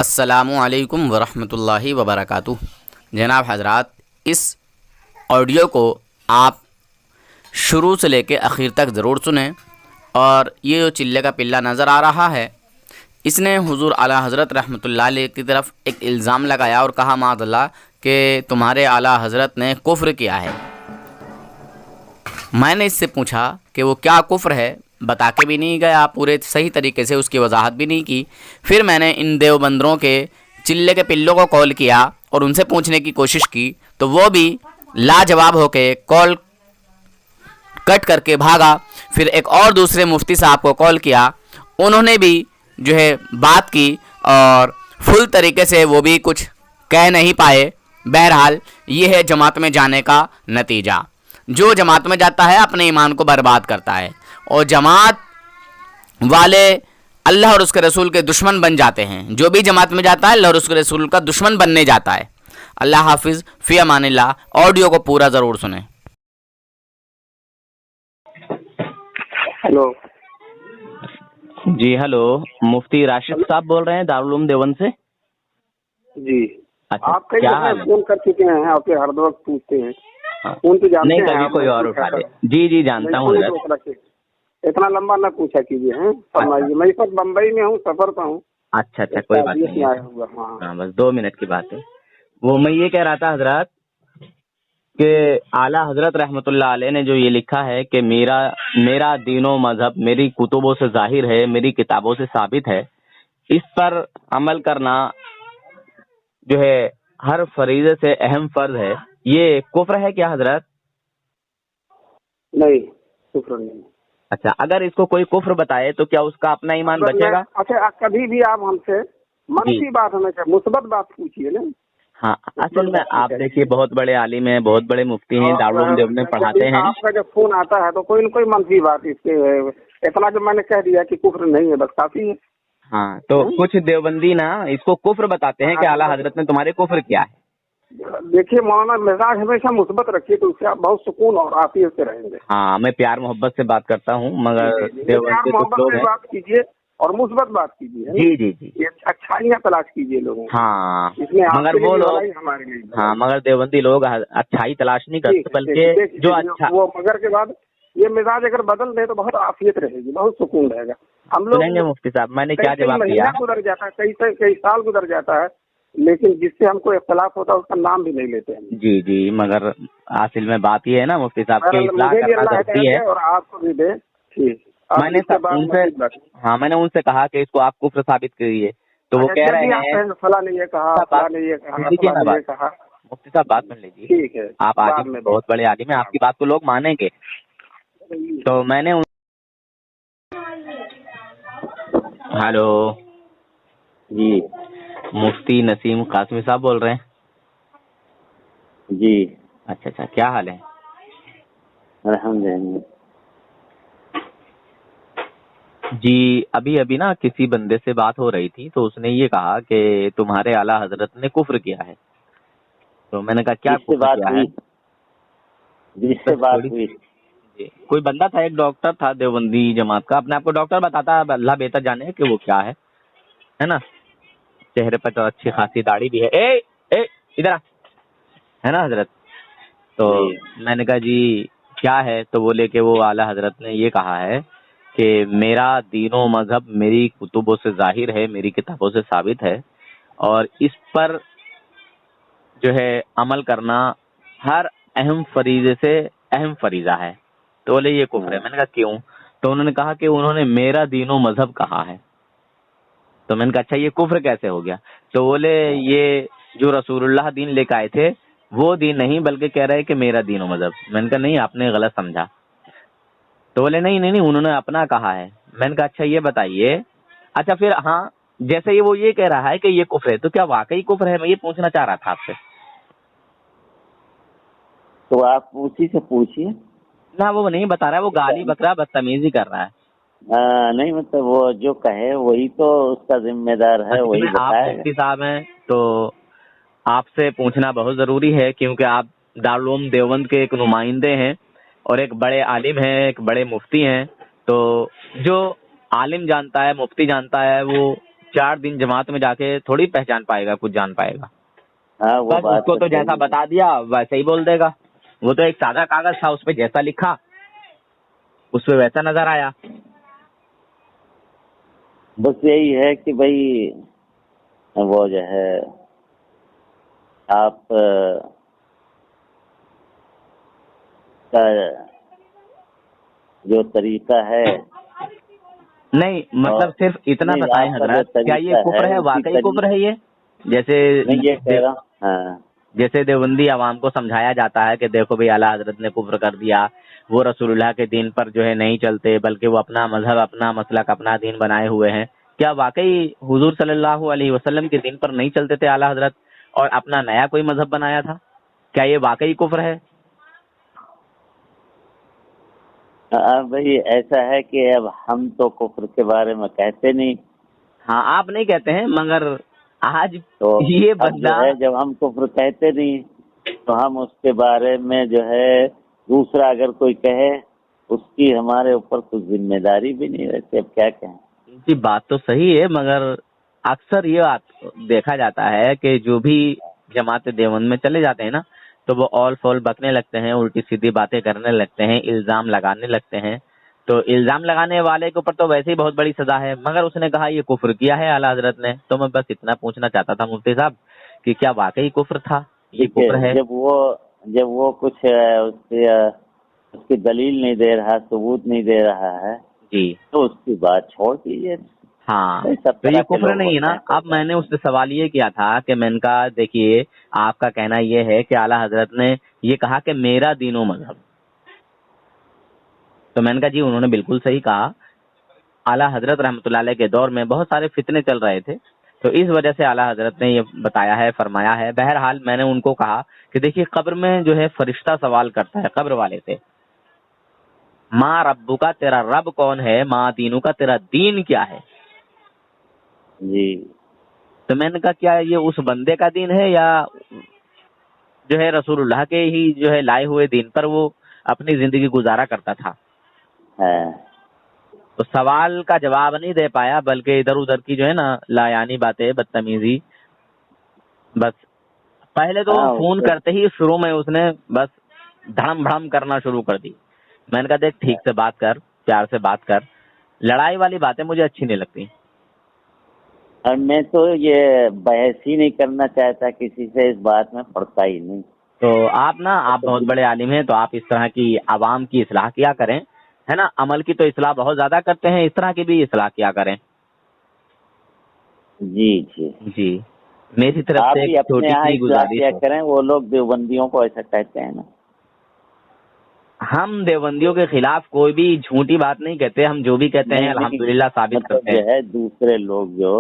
السلام علیکم ورحمۃ اللہ وبرکاتہ۔ جناب حضرات، اس آڈیو کو آپ شروع سے لے کے آخر تک ضرور سنیں، اور یہ جو چلے کا پلہ نظر آ رہا ہے، اس نے حضور اعلیٰ حضرت رحمۃ اللہ علیہ کی طرف ایک الزام لگایا اور کہا معاذ اللہ کہ تمہارے اعلیٰ حضرت نے کفر کیا ہے۔ میں نے اس سے پوچھا کہ وہ کیا کفر ہے، بتا کے بھی نہیں گیا، پورے صحیح طریقے سے اس کی وضاحت بھی نہیں کی۔ پھر میں نے ان دیوبندروں کے چلے کے پلوں کو کال کیا اور ان سے پوچھنے کی کوشش کی، تو وہ بھی لاجواب ہو کے کال کٹ کر کے بھاگا۔ پھر ایک اور دوسرے مفتی صاحب کو کال کیا، انہوں نے بھی جو ہے بات کی اور فل طریقے سے وہ بھی کچھ کہہ نہیں پائے۔ بہرحال یہ ہے جماعت میں جانے کا نتیجہ۔ جو جماعت میں جاتا ہے اپنے ایمان کو برباد کرتا ہے، اور جماعت والے اللہ اور اس کے رسول کے دشمن بن جاتے ہیں۔ جو بھی جماعت میں جاتا ہے اللہ اور اس کے رسول کا دشمن بننے جاتا ہے۔ اللہ حافظ، فی امان اللہ۔ آڈیو کو پورا ضرور سنیں۔ ہلو جی ہلو، مفتی راشد صاحب بول رہے ہیں دارالعلوم دیوبند سے؟ جی، اچھا، آپ کئی کیا دفعہ حال ہے؟ فون کر چکے ہیں، آپ کے ہر وقت پوچھتے ہیں، فون تو جانتے نہیں، ہیں کبھی آپ، کوئی اور اٹھا لے۔ جی جی جانتا ہوں حضرت۔ اتنا لمبا نہ پوچھا کیجیے، ہیں فرمائیے۔ میں اس وقت بمبئی میں ہوں، سفر پہ ہوں۔ اچھا کوئی بات تعزیت نہیں میں ہے، آیا ہوا، ہاں ہاں بس 2 منٹ کی بات ہے۔ وہ میں یہ کہہ رہا تھا حضرات کہ اعلیٰ حضرت رحمۃ اللہ علیہ نے جو یہ لکھا ہے کہ میرا دین و مذہب میری کتبوں سے ظاہر ہے، میری کتابوں سے ثابت ہے، اس پر عمل کرنا جو ہے ہر فریضے سے اہم فرض ہے، یہ کفر ہے کیا حضرت؟ نہیں، شکر نہیں۔ اچھا، اگر اس کو کوئی کفر بتائے تو کیا اس کا اپنا ایمان بچے گا؟ اچھا، کبھی بھی آپ ہم سے منفی بات ہمیں مثبت بات پوچھیے نا۔ ہاں، اصل میں آپ دیکھیے بہت بڑے عالم ہیں، بہت بڑے مفتی ہیں، دارالعلوم دیوبند میں پڑھاتے ہیں۔ آپ کا جب فون آتا ہے تو کوئی نہ کوئی منفی بات اس کے اتنا جو میں نے کہہ دیا کہ کفر نہیں ہے، بس کافی ہے۔ ہاں، تو کچھ دیوبندی نا اس کو کفر بتاتے ہیں کہ اعلیٰ حضرت نے تمہارے کفر کیا ہے۔ دیکھیے مولانا، مزاج ہمیشہ مثبت رکھیے تو اس سے آپ بہت سکون اور عافیت سے رہیں گے۔ ہاں، میں پیار محبت سے بات کرتا ہوں، مگر پیار دیوبند کے کچھ محبت لوگ سے ہیں۔ بات کیجیے اور مثبت بات کیجیے۔ جی جی جی، یہ اچھائیاں تلاش کیجیے لوگوں کی۔ ہاں، اس میں آپ مگر کے لیے وہ بھی لوگ، بھلائی، ہمارے لیے بھی بھلائی۔ ہاں مگر دیوبندی لوگ اچھائی تلاش نہیں کرتے، بلکہ جو اچھا وہ مگر کے بعد یہ مزاج اگر بدل دے تو بہت عافیت رہے گی، بہت سکون رہے گا۔ ہم لوگ سنیں گے مفتی صاحب، میں نے کیا کئی جواب دیا؟ مہینہ گزر جاتا ہے، کئی سال گزر جاتا ہے، لیکن جس سے ہم کو اختلاف ہوتا ہے اس کا نام بھی نہیں لیتے ہیں۔ جی جی، مگر اصل میں بات یہ ہے نا مفتی صاحب کی اصلاح مجھے بھی کرنا اللہ ضروری ہے۔ ہدایت دے اور آپ کو بھی دے۔ ٹھیک، میں نے میں نے ان سے کہا کہ اس کو آپ کفر ثابت کریے، تو وہ کہہ رہے ہیں فلاں نے یہ کہا، فلاں نے یہ کہا، فلاں نے یہ کہا۔ مفتی صاحب بات سن لیجیے، ٹھیک ہے، آپ عالم میں بہت بڑے عالم ہیں، آپ کی بات کو لوگ مانیں گے۔ تو میں نے ہلو جی مفتی نسیم قاسمی صاحب بول رہے ہیں؟ جی، اچھا، کیا حال ہے؟ الحمدللہ۔ جی، ابھی نا کسی بندے سے بات ہو رہی تھی تو اس نے یہ کہا کہ تمہارے اعلیٰ حضرت نے کفر کیا ہے، تو میں نے کہا کیا جس سے کفر بات کیا ہے؟ ہوئی، جس سے بات ہوئی، جی، کوئی بندہ تھا، ایک ڈاکٹر تھا دیوبندی جماعت کا، اپنے آپ کو ڈاکٹر بتاتا ہے، اللہ بہتر جانے کہ وہ کیا ہے نا، چہرے پر تو اچھی خاصی داڑھی بھی ہے، ادھر آ، ہے نا حضرت؟ تو میں نے کہا جی کیا ہے، تو بولے کہ وہ اعلیٰ حضرت نے یہ کہا ہے کہ میرا دین و مذہب میری کتبوں سے ظاہر ہے، میری کتابوں سے ثابت ہے، اور اس پر جو ہے عمل کرنا ہر اہم فریضے سے اہم فریضہ ہے۔ تو بولے یہ کفر ہے۔ میں نے کہا کیوں؟ تو انہوں نے کہا کہ انہوں نے میرا دین و مذہب کہا ہے۔ تو میں نے کہا اچھا یہ کفر کیسے ہو گیا؟ تو بولے یہ جو رسول اللہ دین لے کے آئے تھے وہ دین نہیں، بلکہ کہہ رہے کہ میرا دین و مذہب۔ میں نے کہا نہیں، آپ نے غلط سمجھا۔ تو بولے نہیں، انہوں نے اپنا کہا ہے۔ میں نے کہا اچھا یہ بتائیے، اچھا پھر ہاں جیسے وہ یہ کہہ رہا ہے کہ یہ کفر ہے، تو کیا واقعی کفر ہے؟ میں یہ پوچھنا چاہ رہا تھا آپ سے۔ تو آپ اسی سے پوچھیے نہ وہ نہیں بتا رہا ہے، وہ گالی بک رہا ہے، بدتمیزی کر رہا ہے۔ نہیں مطلب وہ جو کہے وہی تو اس کا ذمہ دار ہے، وہی آپ بتائے گا۔ مفتی صاحب ہیں تو آپ سے پوچھنا بہت ضروری ہے، کیونکہ آپ دارالعلوم دیوبند کے ایک نمائندے ہیں اور ایک بڑے عالم ہیں، ایک بڑے مفتی ہیں۔ تو جو عالم جانتا ہے، مفتی جانتا ہے، وہ 4 दिन जमात में जाके थोड़ी पहचान पाएगा, कुछ जान पाएगा। हाँ वो बस बात उसको तो सही जैसा है। बता दिया वैसे ही बोल देगा। वो तो एक सादा कागज था, उस पे जैसा लिखा उस पे वैसा नजर आया। बस यही है कि भाई वो जो है आप का जो तरीका है, नहीं मतलब सिर्फ इतना नहीं, बताएं आपका जो हजरत, क्या ये तरीका कुफ्र है, उसी वाकई कुफ्र है ये? जैसे मैं ये कह रहा हूँ। हाँ जैसे देवबंदी आवाम को समझाया जाता है कि देखो भाई आला हजरत ने कुफ्र कर दिया, वो रसूलुल्लाह के दीन पर जो है नहीं चलते, बल्कि वो अपना मजहब, अपना मसलक, अपना दीन बनाए हुए हैं। क्या वाकई हुजूर सल्लल्लाहु अलैहि वसल्लम के दीन पर नहीं चलते थे आला हजरत और अपना नया कोई मजहब बनाया था? क्या ये वाकई कुफ्र है? भाई ऐसा है कि अब हम तो कुफ्र के बारे में कहते नहीं, हाँ आप नहीं कहते हैं, मगर आज तो ये अब जो बंदा है जब हम कुफ्र कहते नहीं तो हम उसके बारे में जो है दूसरा अगर कोई कहे उसकी हमारे ऊपर कुछ जिम्मेदारी भी नहीं रहती। अब क्या कहें। जी बात तो सही है, मगर अक्सर ये देखा जाता है कि जो भी जमात देवबंद में चले जाते हैं ना, तो वो ऑल फॉल बकने लगते हैं, उल्टी सीधी बातें करने लगते हैं, इल्जाम लगाने लगते हैं। तो इल्जाम लगाने वाले के ऊपर तो वैसे ही बहुत बड़ी सजा है, मगर उसने कहा ये कुफ्र किया है आला हजरत ने। तो मैं बस इतना पूछना चाहता था मुफ्ती साहब कि क्या वाकई कुफ्र था, ये कुफ्र है? जब वो कुछ उसकी दलील नहीं दे रहा, सबूत नहीं दे रहा है, जी तो उसकी बात छोड़ दीजिए। हाँ, सब तो तरह ये के कुफ्र लोग नहीं है ना। होते हैं। अब मैंने उससे सवाल ये किया था कि मैंने कहा देखिए आपका कहना ये है कि आला हजरत ने ये कहा कि मेरा दीनो मजहब, तो मैंने कहा जी उन्होंने बिल्कुल सही कहा। आला हजरत रहमतुल्लाह अलैह के दौर में बहुत सारे फितने चल रहे थे, तो इस वजह से आला हजरत ने ये बताया है, फरमाया है। बहरहाल मैंने उनको कहा कि देखिए कब्र में जो है फरिश्ता सवाल करता है कब्र वाले से, माँ रब्बू का, तेरा रब कौन है, माँ दीनू का, तेरा दीन क्या है। जी तो मैंने कहा क्या ये उस बंदे का दीन है या जो है रसूलुल्लाह के ही जो है लाए हुए दीन पर वो अपनी जिंदगी गुजारा करता था। है। तो सवाल का जवाब नहीं दे पाया, बल्कि इधर उधर की जो है ना लायानी बातें, बदतमीजी, बस पहले तो हाँ फोन उसको करते ही शुरू में उसने बस धड़म भड़म करना शुरू कर दी। मैंने कहा देख ठीक से बात कर, प्यार से बात कर, लड़ाई वाली बातें मुझे अच्छी नहीं लगती। और मैं तो ये बहस ही नहीं करना चाहता किसी से, इस बात में पड़ता ही नहीं। तो आप बहुत बड़े आलिम हैं, तो आप इस तरह की आवाम की इस्लाह किया करें, है ना। अमल की तो इस्लाह बहुत ज्यादा करते हैं, इस तरह की भी इस्लाह किया करें। जी जी, जी मेरी तरफ आप से भी एक अपने छोटी यहाँ सी इस्लाह गुजारिश किया है। करें, वो लोग देवबंदियों को ऐसा कहते हैं ना। हम देवबंदियों के खिलाफ कोई भी झूठी बात नहीं कहते, हम जो भी कहते हैं नहीं अल्हम्दुलिल्लाह साबित मतलब करते जो हैं। है दूसरे लोग जो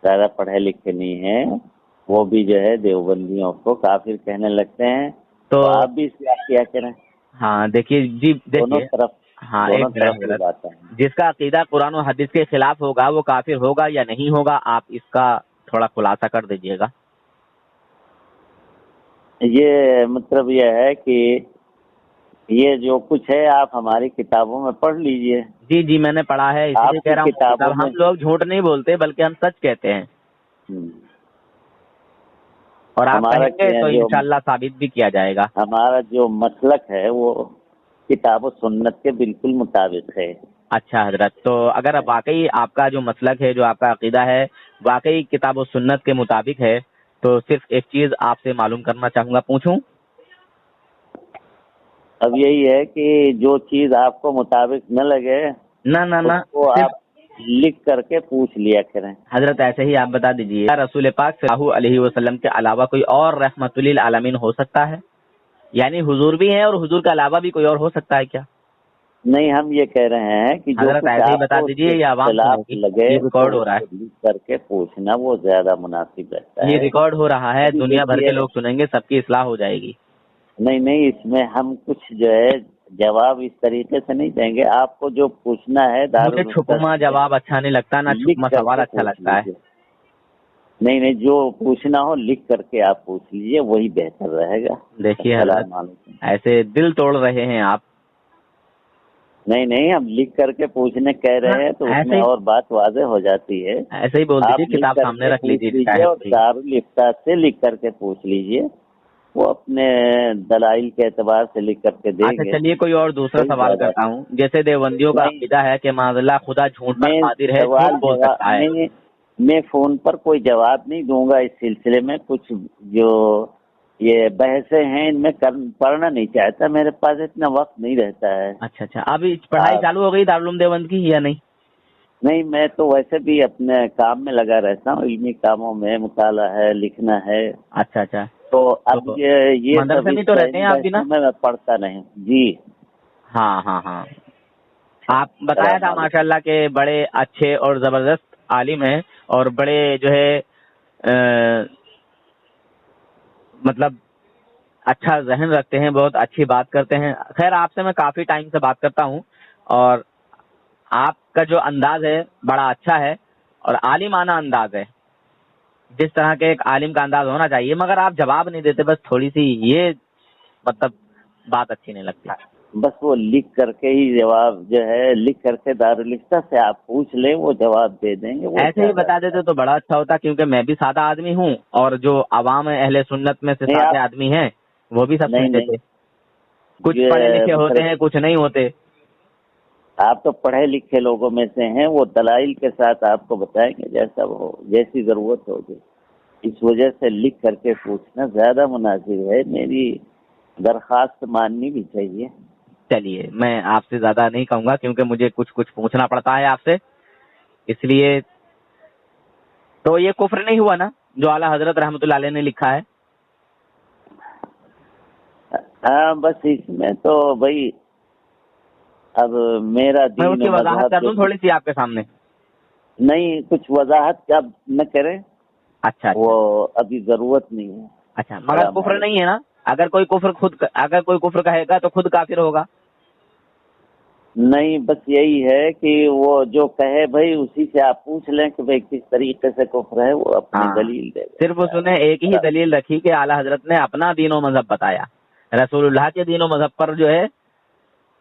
ज्यादा पढ़े लिखे नहीं हैं वो भी जो है देवबंदियों को काफिर कहने लगते हैं। तो तो आप भी इस्लाह किया करें। हाँ देखिए जी, दोनों देखिए तरफ हाँ एक दोनों मिनट तरफ की हजरत, बात है। जिसका अकीदा कुरान और हदीस के खिलाफ होगा वो काफिर होगा या नहीं होगा, आप इसका थोड़ा खुलासा कर दीजिएगा। ये मतलब ये है कि ये जो कुछ है आप हमारी किताबों में पढ़ लीजिए। जी जी मैंने पढ़ा है, इसीलिए कह आपकी रहा हूँ किताबों किताब, हम में लोग झूठ नहीं बोलते बल्कि हम सच कहते हैं, हम्म, और आप हमारा कहेंगे तो जो इंशाल्लाह साबित भी किया जाएगा। हमारा जो मसलक है वो किताब और सुन्नत के बिल्कुल मुताबिक है। अच्छा हजरत, तो अगर वाकई आपका जो मसलक है, जो आपका अकीदा है वाकई किताब और सुन्नत के मुताबिक है, तो सिर्फ एक चीज आपसे मालूम करना चाहूंगा, पूछूं? अब यही है कि जो चीज आपको मुताबिक न लगे ना ना ना, उसको सिर्फ आप लिख करके पूछ लिया करें। हजरत ऐसे ही आप बता दीजिए, क्या रसूल पाक सल्लल्लाहु अलैहि वसल्लम के अलावा कोई और रहमतुल लिल आलमीन हो सकता है? यानी हुजूर भी हैं और हुजूर के अलावा भी कोई और हो सकता है क्या? नहीं, हम ये कह रहे हैं कि जो हजरत कुछ ऐसे ही बता आपको दीजिए, उसके ये आवाम खिलाफ सुनेगी, लगे ये तो रिकॉर्ड हो रहा है, उसको लिख करके पूछना वो ज्यादा मुनासिब रहता ये है। रिकॉर्ड हो रहा है, अभी दुनिया भर के देखिए, लोग सुनेंगे, सबकी इस्लाह हो जाएगी। नहीं इसमें हम कुछ जो है जवाब इस तरीके से नहीं देंगे। आपको जो पूछना है मुझे दारुल उद्दत छुपमा से जवाब अच्छा नहीं लगता, ना लिख छुपमा सवाल करके अच्छा पूछ लगता है। लीजिए। नहीं जो पूछना हो लिख करके आप पूछ लीजिए, वही बेहतर रहेगा। देखिए अस्सलाम हजरत वालेकुम। ऐसे दिल तोड़ रहे हैं आप। نہیں نہیں، ہم لکھ کر کے پوچھنے کہہ رہے ہیں تو اس ایسے میں ہی اور بات واضح ہو جاتی ہے. ایسے ہی بول آپ دیجیے، لکھ کتاب کر سامنے کے رکھ پوچھ لیجیے لیجیے اور شاید. دارالفتہ سے لکھ کر کے پوچھ لیجیے، وہ اپنے دلائل کے اعتبار سے لکھ کر کے دیں اچھا گے. چلیے کوئی اور دوسرا کوئی سوال زیادہ کرتا ہوں. جیسے دیوبندیوں کا نہیں. عقیدہ ہے کہ معاذ اللہ خدا جھوٹ پر میں قادر ہے، سوال جھوٹ بول جواب سکتا ہے. میں فون پر کوئی جواب نہیں دوں گا اس سلسلے میں. کچھ جو یہ بحثیں ہیں ان میں پڑھنا نہیں چاہتا، میرے پاس اتنا وقت نہیں رہتا ہے. اچھا اچھا، ابھی پڑھائی چالو ہو گئی دارالعلوم دیوبند کی یا نہیں؟ نہیں، میں تو ویسے بھی اپنے کام میں لگا رہتا ہوں، علمی کاموں میں، مطالعہ ہے، لکھنا ہے. اچھا اچھا، تو اب تو یہ سب مدرسے میں اس تو رہتے ہیں آپ بھی نا؟ بحثوں میں پڑھتا نہیں. جی ہاں ہاں ہاں، آپ بتایا تھا ماشاء اللہ کہ بڑے اچھے اور زبردست عالم ہیں، اور بڑے جو ہے مطلب اچھا ذہن رکھتے ہیں، بہت اچھی بات کرتے ہیں. خیر آپ سے میں کافی ٹائم سے بات کرتا ہوں، اور آپ کا جو انداز ہے بڑا اچھا ہے اور عالمانہ انداز ہے، جس طرح کے ایک عالم کا انداز ہونا چاہیے. مگر آپ جواب نہیں دیتے، بس تھوڑی سی یہ مطلب بات اچھی نہیں لگتی. بس وہ لکھ کر کے ہی جواب جو ہے، لکھ کر کے دارالفتہ سے آپ پوچھ لیں، وہ جواب دے دیں گے. وہ ایسے ہی بتا دیتے تو بڑا اچھا ہوتا، کیونکہ میں بھی سادہ آدمی ہوں، اور جو عوام اہل سنت میں سے نہیں سادے آپ آدمی ہیں وہ بھی سب نہیں کہتے نہیں تھے. کچھ یہ پڑھے لکھے ہوتے مطلب ہیں، کچھ نہیں ہوتے. آپ تو پڑھے لکھے لوگوں میں سے ہیں، وہ دلائل کے ساتھ آپ کو بتائیں گے جیسا وہ جیسی ضرورت ہوگی. اس وجہ سے لکھ کر کے پوچھنا زیادہ مناسب ہے. میری درخواست ماننی بھی چاہیے. چلیے میں آپ سے زیادہ نہیں کہوں گا، کیونکہ مجھے کچھ پوچھنا پڑتا ہے آپ سے، اس لیے. تو یہ کفر نہیں ہوا نا جو اعلیٰ حضرت رحمۃ اللہ علیہ نے لکھا ہے؟ ہاں بس اس میں تو بھائی اب میرا میں اس دین کی و وضاحت کر مذہب دوں تھوڑی سی آپ کے سامنے. نہیں، کچھ وضاحت اب نہ کریں، اچھا وہ اچھا ابھی ضرورت نہیں ہے. اچھا، مگر السلام کفر علیکم. نہیں ہے نا؟ اگر کوئی کفر کہے گا تو خود کافر ہوگا. نہیں، بس یہی ہے کہ وہ جو کہے بھائی اسی سے آپ پوچھ لیں کہ بھائی کس طریقے سے کفر ہے، وہ اپنی ہاں، دلیل دے گا. صرف اس نے ایک ہی دلیل رکھی کہ اعلیٰ حضرت نے اپنا دین و مذہب بتایا، رسول اللہ کے دین و مذہب پر جو ہے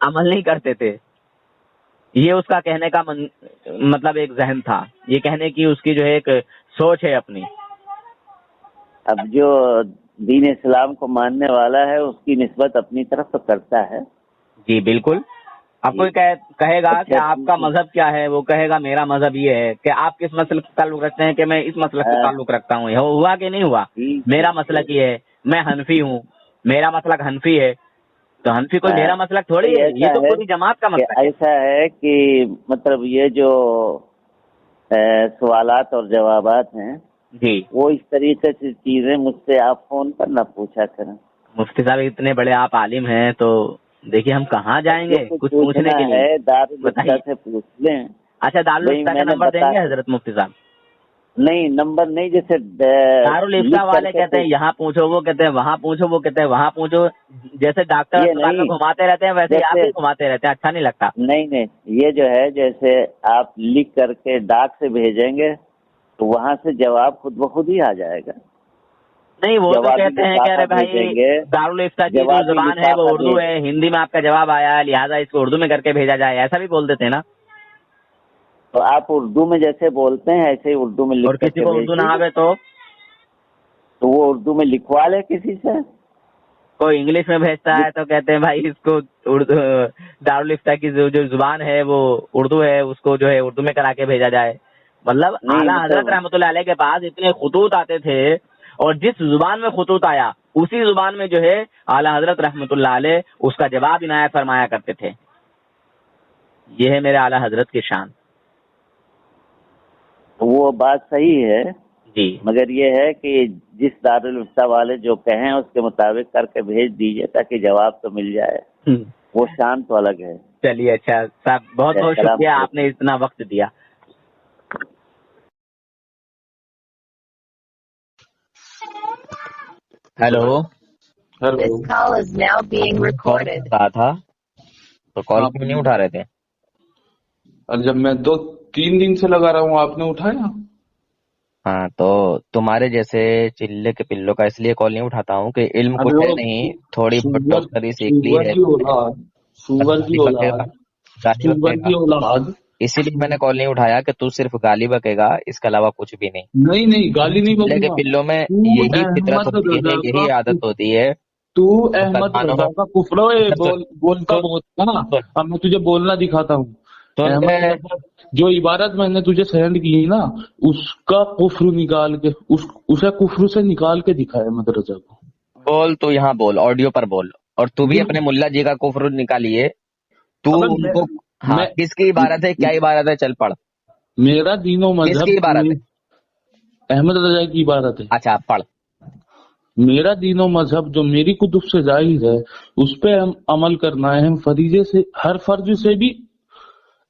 عمل نہیں کرتے تھے. یہ اس کا کہنے کا مطلب ایک ذہن تھا، یہ کہنے کی اس کی جو ہے ایک سوچ ہے اپنی. اب جو دین اسلام کو ماننے والا ہے اس کی نسبت اپنی طرف تو کرتا ہے. جی بالکل. اب کوئی کہے گا کہ آپ کا مذہب کیا ہے، وہ کہے گا میرا مذہب یہ ہے. کہ آپ کس مسلک سے تعلق رکھتے ہیں؟ کہ میں اس مسلک سے تعلق رکھتا ہوں. ہوا کہ نہیں ہوا؟ میرا مسلک یہ ہے، میں حنفی ہوں، میرا مسلک حنفی ہے. تو حنفی کوئی میرا مسلک تھوڑی ہے، یہ تو پوری جماعت کا مسلک ہے. ایسا ہے کہ مطلب یہ جو سوالات اور جوابات ہیں جی وہ اس طریقے سے چیزیں مجھ سے آپ فون پر نہ پوچھا کریں. مفتی صاحب اتنے بڑے آپ عالم ہیں، تو دیکھیے ہم کہاں جائیں گے کچھ پوچھنے کے لیے؟ ہے دارالفتہ بتائیے. سے پوچھ لیں. اچھا دارالفتہ کا نمبر دیں گے حضرت مفتی صاحب؟ نہیں، نمبر نہیں، جیسے دارالفتہ والے کہتے ہیں یہاں پوچھو، وہ کہتے ہیں وہاں پوچھو، وہ کہتے ہیں وہاں پوچھو. جیسے ڈاکٹر اسپتال میں گھماتے رہتے ہیں ویسے ہی آپ بھی گھماتے رہتے ہیں. اچھا نہیں لگتا. نہیں، یہ جو ہے جیسے آپ لکھ کر کے ڈاک سے بھیجیں گے تو وہاں سے جواب خود بخود ہی آ جائے گا. نہیں، وہ تو کہتے ہیں کہ ارے بھائی دارالفتہ کی جو زبان ہے وہ اردو ہے، ہندی میں آپ کا جواب آیا ہے لہٰذا اس کو اردو میں کر کے بھیجا جائے، ایسا بھی بول دیتے ہیں نا. تو آپ اردو میں جیسے بولتے ہیں ایسے ہی اردو میں اور لکھ کر کسی کے کو اردو نہ آوے تو وہ اردو میں لکھوا لے کسی سے. کوئی انگلش میں بھیجتا ہے تو کہتے ہیں بھائی اس کو اردو دارالفتہ کی جو زبان ہے وہ اردو ہے، اس کو جو ہے اردو میں کرا کے بھیجا جائے. مطلب اعلیٰ حضرت رحمۃ اللہ علیہ کے پاس اتنے خطوط آتے تھے، اور جس زبان میں خطوط آیا اسی زبان میں جو ہے اعلیٰ حضرت رحمۃ اللہ علیہ اس کا جواب عنایت فرمایا کرتے تھے. یہ ہے میرے اعلیٰ حضرت کی شان. وہ بات صحیح ہے، جی مگر یہ ہے کہ جس دارالفتہ والے جو کہیں اس کے مطابق کر کے بھیج دیجئے تاکہ جواب تو مل جائے. وہ شان تو الگ ہے. چلیے اچھا صاحب، بہت بہت شکریہ، آپ نے اتنا وقت دیا. Hello, This call is now being recorded. کہا تھا تو کال کیوں نہیں اٹھا رہے تھے؟ اور جب میں 2-3 دن سے لگا رہا ہوں آپ نے اٹھایا. ہاں تو تمہارے جیسے چلے کے پلوں کا اس لیے کال نہیں اٹھاتا ہوں کہ علم کچھ ہے نہیں، تھوڑی بہت ڈاکٹری سیکھ لی ہے. سور کی اولاد गाली सुअर बकेगा। की औलाद। इसीलिए मैंने कॉल नहीं उठाया कि तू सिर्फ गाली बकेगा, इसके अलावा कुछ भी नहीं। नहीं नहीं, गाली नहीं चिल्ले के बकूंगा। पिल्लों में तू यही फितरत अहमद होती है, रजा यही का आदत होती है। तू अहमद मुसलमानों रजा का कुफर है। सुन बोलता सुन बहुत ना। सुन अब मैं तुझे बोलना दिखाता हूँ। सुन अहमद ले, रजा जो इबारत मैंने तुझे सेंड की ना, उसका कुफ्र निकाल के उसे कुफ्र से निकाल के दिखा अहमद रजा को। बोल तू यहाँ बोल, ऑडियो पर बोल। और तू भी अपने मुल्ला जी का कुफ्र निकालिए। तू अबे उनको, हाँ, मैं किसकी इबारत है, क्या इबारत है, चल पढ़। मेरा दीनो किसकी मजहब इबारत है? अहमद रजा की इबारत है। अच्छा पढ़। मेरा दीनो मजहब जो मेरी कुतुब से जाहिर है, उस पे हम अमल करना अहम फरीजे से, हर फर्ज से भी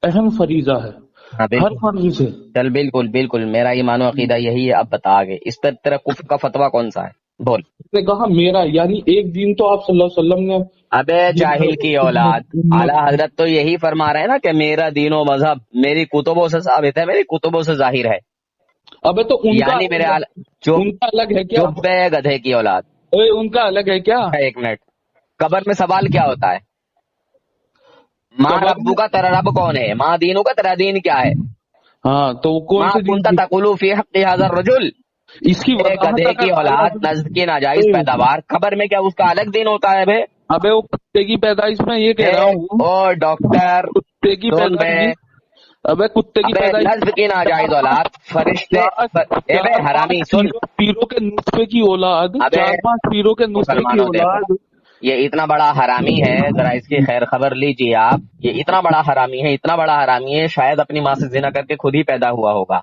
अहम फरीजा है। हाँ हर बिल्कुल, फर्ज से। चल बिल्कुल बिल्कुल, मेरा ईमान व अकीदा यही है। अब बता आगे, इस पर तेरा कुफ्र का फतवा कौन सा है, बोल। उसने कहा मेरा, यानी एक दिन तो आप सल्लल्लाहु अलैहि वसल्लम ने अबे जाहिल की औलाद, आला हजरत तो यही फरमा रहे हैं ना कि मेरा दीनो मजहब मेरी कुतुबों से साबित है, मेरी कुतुबों से जाहिर है। अबे तो उनका यानी मेरे चुप उनका अलग है क्या? चुप बे गधे की औलाद। ओए, उनका अलग है क्या? एक मिनट, कब्र में सवाल क्या होता है? माँ कब्र रब्बू का तेरा रब कौन है, माँ दीनू का तेरा दीन क्या है? हाँ, तो वो कौन माँ से कुंता दिन? तकुलू फी हक़्क़ि हाज़ा रजुल, इसकी ए वजाहत गधे की अगर औलाद, नज्द की नाजायज पैदावार। कब्र में क्या उसका अलग दिन होता है बे? अबे वो कुत्ते की पैदाइश में ये कह रहा हूँ। ओ डॉक्टर कुत्ते की सुन बे, पैदाइश। अबे कुत्ते की अबे पैदाइश। नज्द की नाजायज औलाद, फरिश्ते ए बे हरामी सुन। पीरों के नुस्खे की औलाद, अबे 4-5 पीरों के नुस्खे की मुसलमानों देखो, औलाद। ये इतना बड़ा हरामी है, जरा इसकी खैर खबर लीजिए आप। ये इतना बड़ा हरामी है, इतना बड़ा हरामी है, शायद अपनी माँ से जिना करके खुद ही पैदा हुआ होगा।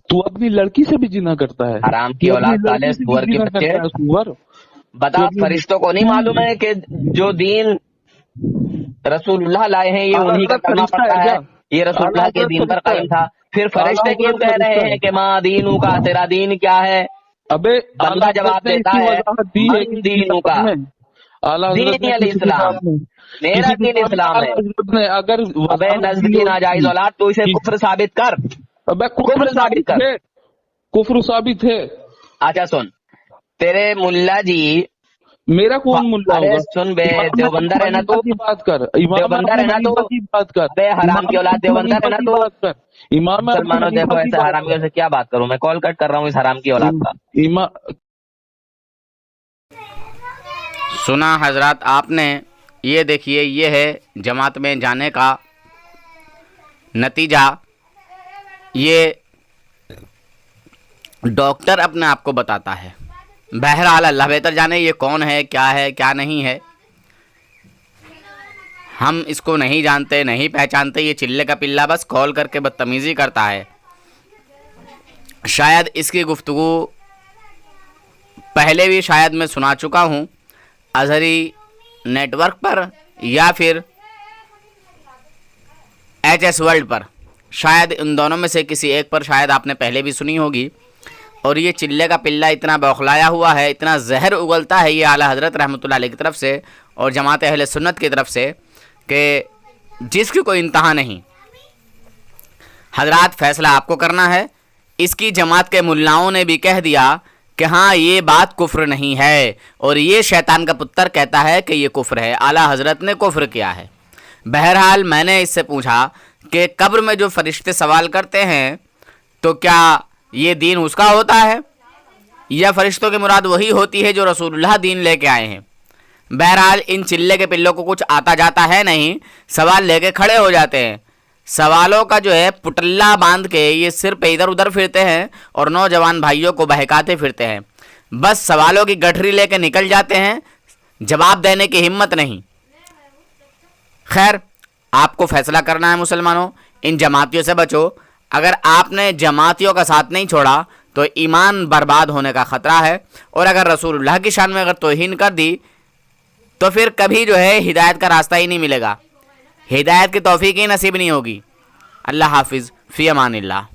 तू अपनी लड़की से भी जिना करता है। हराम की तू अपनी औलाद, साले लड़की से भी सुअर के जिना बच्चे। करता है, सुअर। बता, फरिश्तों को नहीं मालूम है कि जो दीन रसूलुल्लाह लाए हैं ये आला उन्हीं का हज़रत कलमा फरिश्ता पड़ता है है, क्या? ये रसूलुल्लाह आला के हज़रत दीन पर फरिश्ता कायम है। था। फिर आला फरिश्ते क्यों हज़रत कह रहे फरिश्ता हैं है। कि माँ दीनू का तेरा दीन क्या है? अबे आला बंदा हज़रत जवाब ने देता इसकी है वजाहत दी है मन किसी दीनू किताब का, में। आला हज़रत ने दीन अल किसी इस्लाम, किताब में, मेरा किसी दीन किताब में इस्लाम आला है। हज़रत ने अगर अबे वजाहत नज्द दी की होती नाजायज औलाद, तू इसे कि- कुफ्र साबित कर, अबे कुफ्र साबित कर। है, कुफ्र साबित है। अच्छा सुन, तेरे मुल्ला जी, मेरा कौन मुल्ला अरे होगा? सुन बे, इमाम देवबंदर अबू है ना हनीफा तू, की बात कर। इमाम देवबंदर अबू है ना तू, हनीफा की बात कर। अबे हराम की इमाम औलाद, अबू देवबंदर है हनीफा ना की तू। बात कर। इमाम अबू मुसलमानों हनीफा देखो, की ऐसे बात हरामियों कर। से क्या बात करूं मैं, कॉल कट कर रहा हूँ इस हराम की औलाद का। सुना हजरत आपने, ये देखिए, ये है जमात में जाने का नतीजा। ये डॉक्टर अपने आप को बताता है। बहरहाल अल्लाह बेहतर जाने ये कौन है क्या नहीं है, हम इसको नहीं जानते, नहीं पहचानते। ये चिल्ले का पिल्ला बस कॉल करके बदतमीज़ी करता है। शायद इसकी गुफ्तगू पहले भी शायद मैं सुना चुका हूँ अज़हरी नेटवर्क पर या फिर HS वर्ल्ड पर, शायद इन दोनों में से किसी एक पर शायद आपने पहले भी सुनी होगी। और ये चिल्ले का पिल्ला इतना बौखलाया हुआ है, इतना जहर उगलता है ये आला हज़रत रहमतुल्लाह अलैह की तरफ से और जमात अहले सुन्नत की तरफ से कि जिसकी कोई इंतहा नहीं। हजरात फैसला आपको करना है। इसकी जमात के मुल्लाओं ने भी कह दिया कि हाँ ये बात कुफ्र नहीं है, और ये शैतान का पुत्र कहता है कि ये कुफ्र है, आला हज़रत ने कुफ्र किया है। बहरहाल मैंने इससे पूछा कि कब्र में जो फरिश्ते सवाल करते हैं तो क्या ये दीन उसका होता है या फरिश्तों की मुराद वही होती है जो रसूलुल्लाह दीन लेके आए हैं। बहरहाल इन चिल्ले के पिल्लों को कुछ आता जाता है नहीं, सवाल लेके खड़े हो जाते हैं। सवालों का जो है पुटल्ला बांध के ये सिर पे इधर उधर फिरते हैं और नौजवान भाइयों को बहकाते फिरते हैं। बस सवालों की गठरी लेके निकल जाते हैं, जवाब देने की हिम्मत नहीं। खैर, आपको फैसला करना है मुसलमानों, इन जमातियों से बचो। अगर आपने जमातियों का साथ नहीं छोड़ा तो ईमान बर्बाद होने का ख़तरा है, और अगर रसूलुल्लाह की शान में अगर तौहीन कर दी तो फिर कभी जो है हिदायत का रास्ता ही नहीं मिलेगा, हिदायत की तौफीक ही नसीब नहीं होगी। अल्लाह हाफिज़, फ़ी अमानिल्लाह।